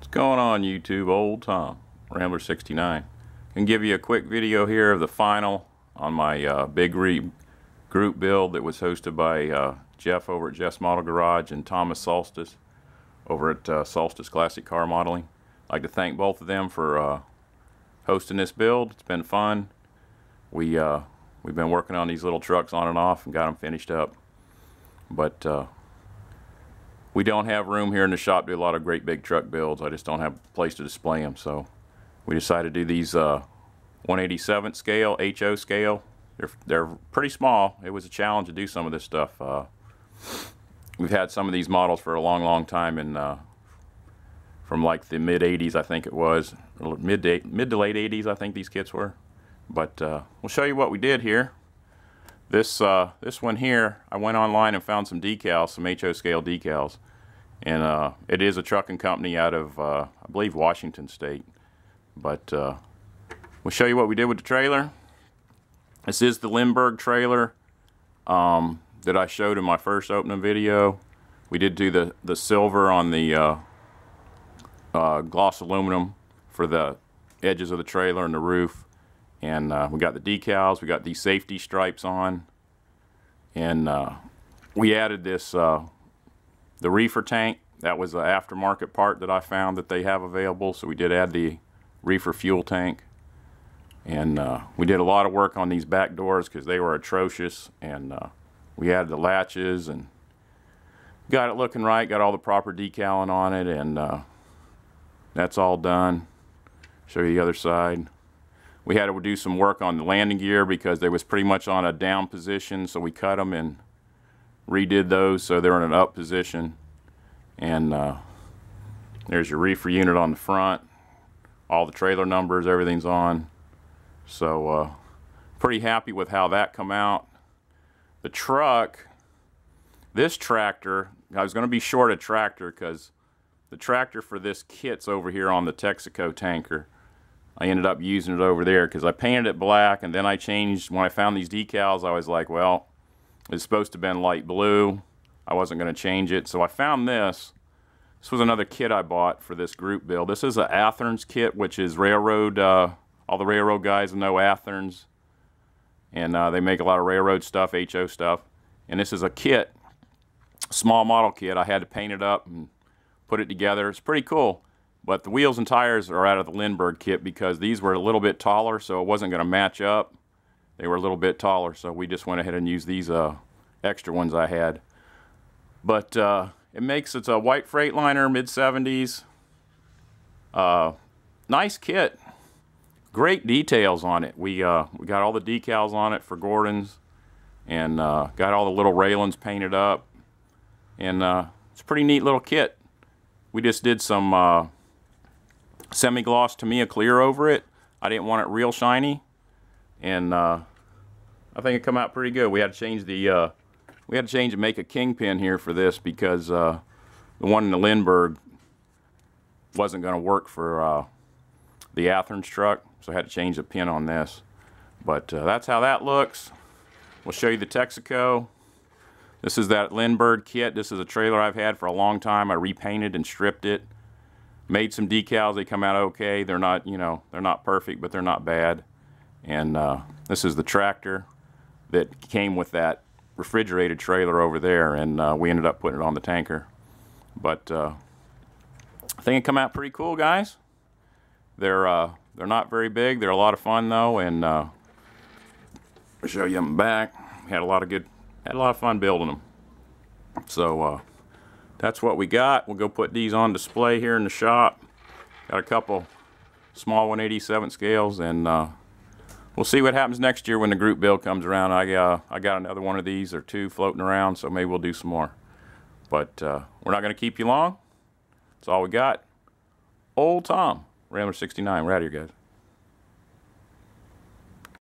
What's going on YouTube? Old Tom, Rambler 69. Can give you a quick video here of the final on my big group build that was hosted by Jeff over at Jeff's Model Garage and Thomas Solstice over at Solstice Classic Car Modeling. I'd like to thank both of them for hosting this build. It's been fun. We've been working on these little trucks on and off and got them finished up, but we don't have room here in the shop to do a lot of great big truck builds. I just don't have a place to display them, so we decided to do these 1/87 scale, HO scale. They're pretty small. It was a challenge to do some of this stuff. We've had some of these models for a long time, and from like the mid 80s, I think it was, mid to late 80s, I think these kits were. But we'll show you what we did here. This one here, I went online and found some decals, some HO scale decals, and it is a trucking company out of I believe Washington State. But we'll show you what we did with the trailer. This is the Lindbergh trailer that I showed in my first opening video. We did do the silver on the gloss aluminum for the edges of the trailer and the roof. And we got the decals, we got these safety stripes on, and we added this, the reefer tank. That was an aftermarket part that I found that they have available, so we did add the reefer fuel tank. And we did a lot of work on these back doors because they were atrocious, and we added the latches and got it looking right, got all the proper decaling on it, and that's all done. Show you the other side. We had to do some work on the landing gear because they was pretty much on a down position, so we cut them and redid those so they're in an up position. And there's your reefer unit on the front. All the trailer numbers, everything's on. So pretty happy with how that come out. The truck, this tractor, I was going to be short a tractor because the tractor for this kit's over here on the Texaco tanker. I ended up using it over there because I painted it black, and then I changed. When I found these decals, I was like, well, it's supposed to have been light blue. I wasn't going to change it, so I found this. This was another kit I bought for this group build. This is an Athearns kit, which is railroad. All the railroad guys know Athearns, and they make a lot of railroad stuff, HO stuff. And this is a kit, small model kit. I had to paint it up and put it together. It's pretty cool. But the wheels and tires are out of the Lindbergh kit because these were a little bit taller, so it wasn't going to match up. They were a little bit taller, so we just went ahead and used these extra ones I had. But it's a white Freightliner, mid-70s. Nice kit. Great details on it. We got all the decals on it for Gordon's, and got all the little railings painted up. And it's a pretty neat little kit. We just did some semi-gloss Tamiya clear over it. I didn't want it real shiny, and I think it come out pretty good. We had to change the and make a kingpin here for this because the one in the Lindbergh wasn't going to work for the Athearns truck, so I had to change the pin on this. But that's how that looks. We'll show you the Texaco. This is that Lindbergh kit. This is a trailer I've had for a long time. I repainted and stripped it. Made some decals. They come out okay. They're not, they're not perfect, but they're not bad. And this is the tractor that came with that refrigerated trailer over there, and we ended up putting it on the tanker. But I think it come out pretty cool, guys. They're not very big. They're a lot of fun though, and I'll show you them back. Had a lot of fun building them. So that's what we got. We'll go put these on display here in the shop. Got a couple small 1/87 scales, and we'll see what happens next year when the group build comes around. I got another one of these or two floating around, so maybe we'll do some more. But we're not going to keep you long. That's all we got. Old Tom, Rambler 69. We're out of here, guys.